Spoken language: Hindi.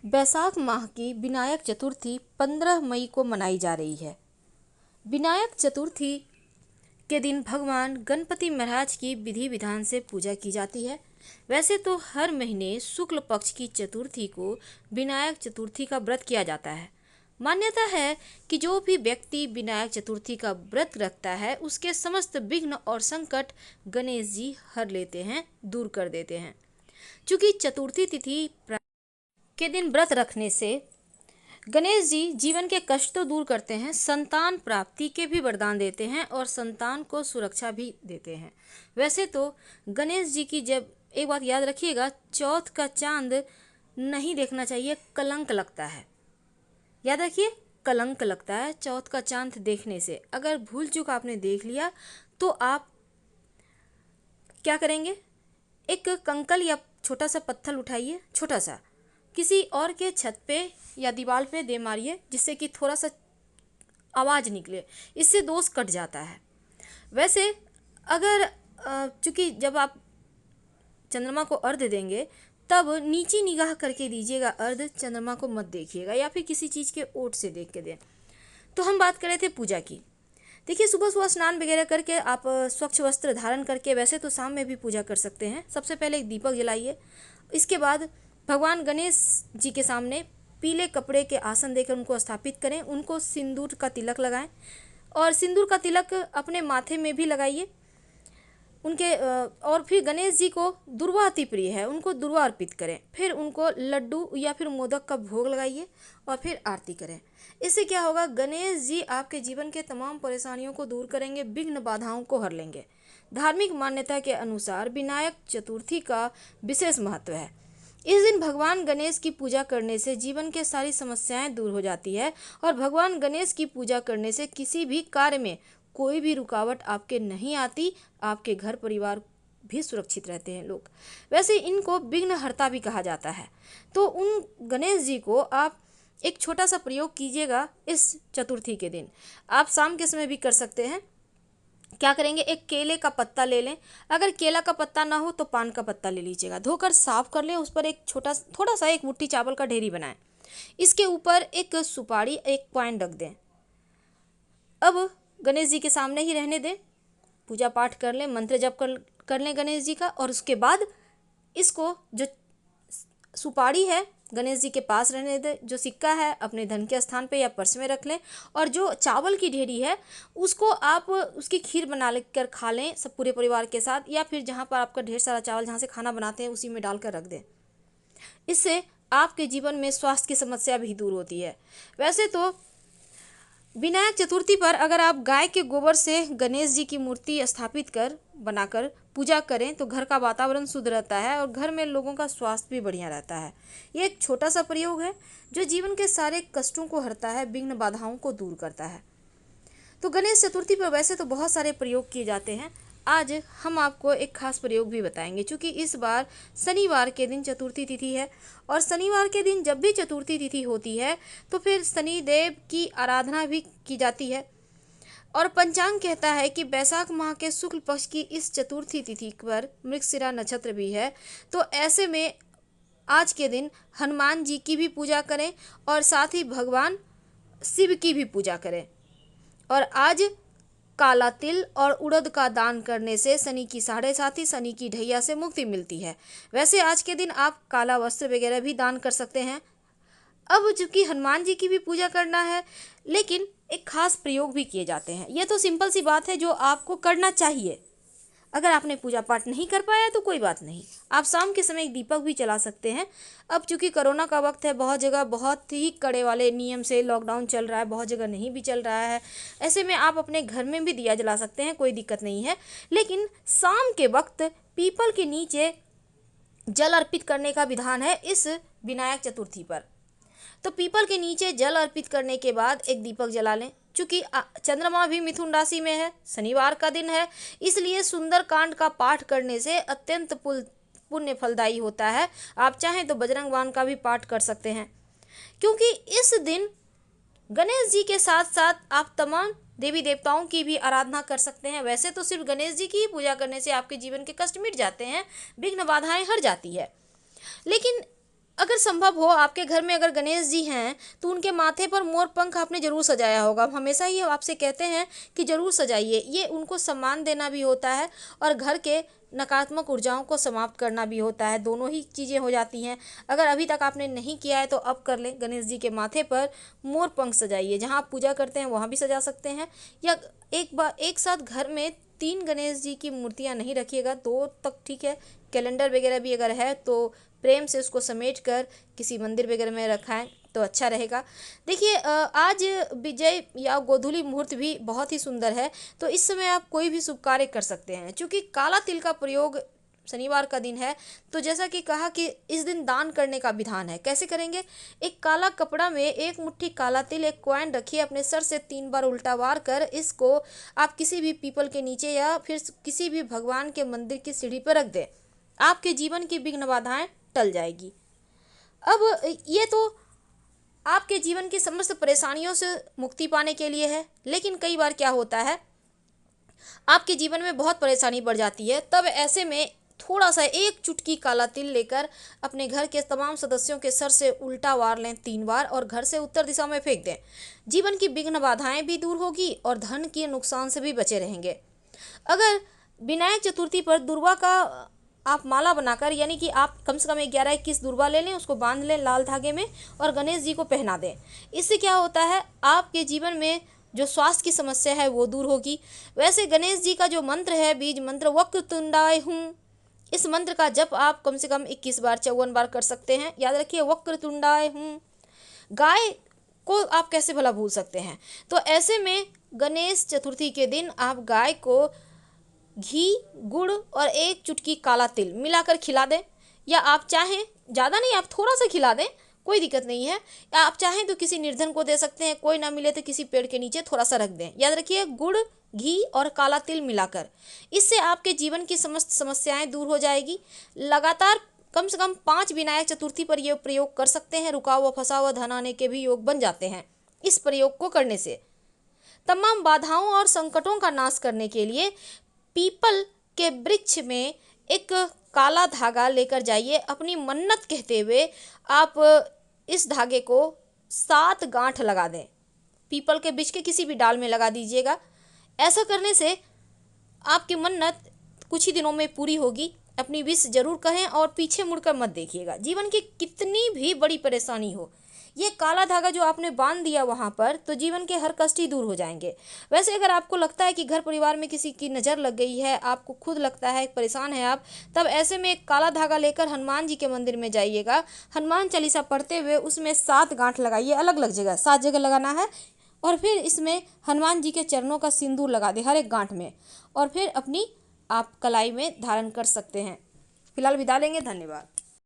बैसाख माह की विनायक चतुर्थी 15 मई को मनाई जा रही है। विनायक चतुर्थी के दिन भगवान गणपति महाराज की विधि विधान से पूजा की जाती है। वैसे तो हर महीने शुक्ल पक्ष की चतुर्थी को विनायक चतुर्थी का व्रत किया जाता है। मान्यता है कि जो भी व्यक्ति विनायक चतुर्थी का व्रत रखता है उसके समस्त विघ्न और संकट गणेश जी हर लेते हैं, दूर कर देते हैं। चूँकि चतुर्थी तिथि के दिन व्रत रखने से गणेश जी जीवन के कष्ट तो दूर करते हैं, संतान प्राप्ति के भी वरदान देते हैं और संतान को सुरक्षा भी देते हैं। वैसे तो गणेश जी की जब एक बात याद रखिएगा, चौथ का चांद नहीं देखना चाहिए, कलंक लगता है। याद रखिए, कलंक लगता है चौथ का चांद देखने से। अगर भूल चूक आपने देख लिया तो आप क्या करेंगे, एक कंकल या छोटा सा पत्थर उठाइए, छोटा सा किसी और के छत पे या दीवार पे दे मारिए, जिससे कि थोड़ा सा आवाज़ निकले, इससे दोष कट जाता है। वैसे अगर चूँकि जब आप चंद्रमा को अर्घ्य देंगे तब नीची निगाह करके दीजिएगा अर्घ्य, चंद्रमा को मत देखिएगा या फिर किसी चीज़ के ओट से देख के दें। तो हम बात कर रहे थे पूजा की। देखिए, सुबह सुबह स्नान वगैरह करके आप स्वच्छ वस्त्र धारण करके, वैसे तो शाम में भी पूजा कर सकते हैं। सबसे पहले एक दीपक जलाइए। इसके बाद भगवान गणेश जी के सामने पीले कपड़े के आसन देकर उनको स्थापित करें, उनको सिंदूर का तिलक लगाएं और सिंदूर का तिलक अपने माथे में भी लगाइए उनके। और फिर गणेश जी को दुर्वा अति प्रिय है, उनको दुर्वा अर्पित करें। फिर उनको लड्डू या फिर मोदक का भोग लगाइए और फिर आरती करें। इससे क्या होगा, गणेश जी आपके जीवन के तमाम परेशानियों को दूर करेंगे, विघ्न बाधाओं को हर लेंगे। धार्मिक मान्यता के अनुसार विनायक चतुर्थी का विशेष महत्व है। इस दिन भगवान गणेश की पूजा करने से जीवन के सारी समस्याएं दूर हो जाती है और भगवान गणेश की पूजा करने से किसी भी कार्य में कोई भी रुकावट आपके नहीं आती, आपके घर परिवार भी सुरक्षित रहते हैं लोग। वैसे इनको विघ्नहर्ता भी कहा जाता है। तो उन गणेश जी को आप एक छोटा सा प्रयोग कीजिएगा इस चतुर्थी के दिन। आप शाम के समय भी कर सकते हैं। क्या करेंगे, एक केले का पत्ता ले लें, अगर केला का पत्ता ना हो तो पान का पत्ता ले लीजिएगा, धोकर साफ कर लें। उस पर एक थोड़ा सा एक मुट्ठी चावल का ढेरी बनाएं, इसके ऊपर एक सुपारी, एक कॉइन रख दें। अब गणेश जी के सामने ही रहने दें, पूजा पाठ कर लें, मंत्र जप कर लें गणेश जी का। और उसके बाद इसको, जो सुपारी है गणेश जी के पास रहने दें, जो सिक्का है अपने धन के स्थान पे या पर्स में रख लें, और जो चावल की ढेरी है उसको आप उसकी खीर बना कर खा लें सब पूरे परिवार के साथ, या फिर जहाँ पर आपका ढेर सारा चावल जहाँ से खाना बनाते हैं उसी में डालकर रख दें। इससे आपके जीवन में स्वास्थ्य की समस्या भी दूर होती है। वैसे तो विनायक चतुर्थी पर अगर आप गाय के गोबर से गणेश जी की मूर्ति स्थापित कर बनाकर पूजा करें तो घर का वातावरण शुद्ध रहता है और घर में लोगों का स्वास्थ्य भी बढ़िया रहता है। ये एक छोटा सा प्रयोग है जो जीवन के सारे कष्टों को हरता है, विघ्न बाधाओं को दूर करता है। तो गणेश चतुर्थी पर वैसे तो बहुत सारे प्रयोग किए जाते हैं, आज हम आपको एक खास प्रयोग भी बताएंगे। क्योंकि इस बार शनिवार के दिन चतुर्थी तिथि है और शनिवार के दिन जब भी चतुर्थी तिथि होती है तो फिर शनिदेव की आराधना भी की जाती है। और पंचांग कहता है कि बैसाख माह के शुक्ल पक्ष की इस चतुर्थी तिथि पर मृगशिरा नक्षत्र भी है। तो ऐसे में आज के दिन हनुमान जी की भी पूजा करें और साथ ही भगवान शिव की भी पूजा करें। और आज काला तिल और उड़द का दान करने से शनि की साढ़े साथी, शनि की ढैया से मुक्ति मिलती है। वैसे आज के दिन आप काला वस्त्र वगैरह भी दान कर सकते हैं। अब चूंकि हनुमान जी की भी पूजा करना है, लेकिन एक खास प्रयोग भी किए जाते हैं। ये तो सिंपल सी बात है जो आपको करना चाहिए। अगर आपने पूजा पाठ नहीं कर पाया तो कोई बात नहीं, आप शाम के समय एक दीपक भी जला सकते हैं। अब चूंकि कोरोना का वक्त है, बहुत जगह बहुत ही कड़े वाले नियम से लॉकडाउन चल रहा है, बहुत जगह नहीं भी चल रहा है। ऐसे में आप अपने घर में भी दिया जला सकते हैं, कोई दिक्कत नहीं है। लेकिन शाम के वक्त पीपल के नीचे जल अर्पित करने का विधान है इस विनायक चतुर्थी पर। तो पीपल के नीचे जल अर्पित करने के बाद एक दीपक जला लें। चूँकि चंद्रमा भी मिथुन राशि में है, शनिवार का दिन है, इसलिए सुंदर कांड का पाठ करने से अत्यंत पुण्य फलदायी होता है। आप चाहें तो बजरंग बाण का भी पाठ कर सकते हैं, क्योंकि इस दिन गणेश जी के साथ साथ आप तमाम देवी देवताओं की भी आराधना कर सकते हैं। वैसे तो सिर्फ गणेश जी की ही पूजा करने से आपके जीवन के कष्ट मिट जाते हैं, विघ्न बाधाएं हट जाती है। लेकिन अगर संभव हो आपके घर में अगर गणेश जी हैं तो उनके माथे पर मोर पंख आपने ज़रूर सजाया होगा। हम हमेशा ही आपसे कहते हैं कि ज़रूर सजाइए, ये उनको सम्मान देना भी होता है और घर के नकारात्मक ऊर्जाओं को समाप्त करना भी होता है, दोनों ही चीज़ें हो जाती हैं। अगर अभी तक आपने नहीं किया है तो अब कर लें, गणेश जी के माथे पर मोर पंख सजाइए। जहाँ आप पूजा करते हैं वहाँ भी सजा सकते हैं, या एक साथ घर में 3 गणेश जी की मूर्तियाँ नहीं रखिएगा, 2 तक ठीक है। कैलेंडर वगैरह भी अगर है तो प्रेम से उसको समेट कर किसी मंदिर वगैरह में रखाएं तो अच्छा रहेगा। देखिए आज विजय या गोधूली मुहूर्त भी बहुत ही सुंदर है, तो इस समय आप कोई भी शुभ कार्य कर सकते हैं। चूँकि काला तिल का प्रयोग शनिवार का दिन है, तो जैसा कि कहा कि इस दिन दान करने का विधान है। कैसे करेंगे? एक काला कपड़ा में 1 मुट्ठी काला तिल, 1 कॉइन रखिए, अपने सर से 3 बार उल्टा वार कर इसको आप किसी भी पीपल के नीचे या फिर किसी भी भगवान के मंदिर की सीढ़ी पर रख दें। आपके जीवन की विघ्न बाधाएं टल जाएगी। अब ये तो आपके जीवन की समस्त परेशानियों से मुक्ति पाने के लिए है, लेकिन कई बार क्या होता है आपके जीवन में बहुत परेशानी बढ़ जाती है। तब ऐसे में थोड़ा सा 1 चुटकी काला तिल लेकर अपने घर के तमाम सदस्यों के सर से उल्टा वार लें 3 बार और घर से उत्तर दिशा में फेंक दें। जीवन की विघ्न बाधाएं भी दूर होगी और धन के नुकसान से भी बचे रहेंगे। अगर विनायक चतुर्थी पर दुर्वा का आप माला बनाकर, यानी कि आप कम से कम 11-21 दुर्वा ले लें, उसको बांध लें लाल धागे में और गणेश जी को पहना दें। इससे क्या होता है आपके जीवन में जो स्वास्थ्य की समस्या है वो दूर होगी। वैसे गणेश जी का जो मंत्र है, बीज मंत्र वक्रतुंडाय हूँ, इस मंत्र का जप आप कम से कम 21 बार 54 बार कर सकते हैं। याद रखिए वक्रतुंडाय हूँ। गाय को आप कैसे भला भूल सकते हैं? तो ऐसे में गणेश चतुर्थी के दिन आप गाय को घी, गुड़ और 1 चुटकी काला तिल मिलाकर खिला दें, या आप चाहें ज़्यादा नहीं, आप थोड़ा सा खिला दें, कोई दिक्कत नहीं है। या आप चाहें तो किसी निर्धन को दे सकते हैं, कोई ना मिले तो किसी पेड़ के नीचे थोड़ा सा रख दें। याद रखिए गुड़, घी और काला तिल मिलाकर, इससे आपके जीवन की समस्त समस्याएं दूर हो जाएगी। लगातार कम से कम 5 विनायक चतुर्थी पर यह प्रयोग कर सकते हैं। रुका हुआ फंसा हुआ धन आने के भी योग बन जाते हैं इस प्रयोग को करने से। तमाम बाधाओं और संकटों का नाश करने के लिए पीपल के वृक्ष में एक काला धागा लेकर जाइए। अपनी मन्नत कहते हुए आप इस धागे को 7 गांठ लगा दें। पीपल के वृक्ष के किसी भी डाल में लगा दीजिएगा। ऐसा करने से आपकी मन्नत कुछ ही दिनों में पूरी होगी। अपनी विश जरूर कहें और पीछे मुड़कर मत देखिएगा। जीवन की कितनी भी बड़ी परेशानी हो, ये काला धागा जो आपने बांध दिया वहाँ पर, तो जीवन के हर कष्ट ही दूर हो जाएंगे। वैसे अगर आपको लगता है कि घर परिवार में किसी की नज़र लग गई है, आपको खुद लगता है परेशान है आप, तब ऐसे में एक काला धागा लेकर हनुमान जी के मंदिर में जाइएगा। हनुमान चालीसा पढ़ते हुए उसमें 7 गांठ लगाइए, अलग अलग जगह 7 जगह लगाना है। और फिर इसमें हनुमान जी के चरणों का सिंदूर लगा दें हर एक गांठ में, और फिर अपनी आप कलाई में धारण कर सकते हैं। फिलहाल विदा लेंगे। धन्यवाद।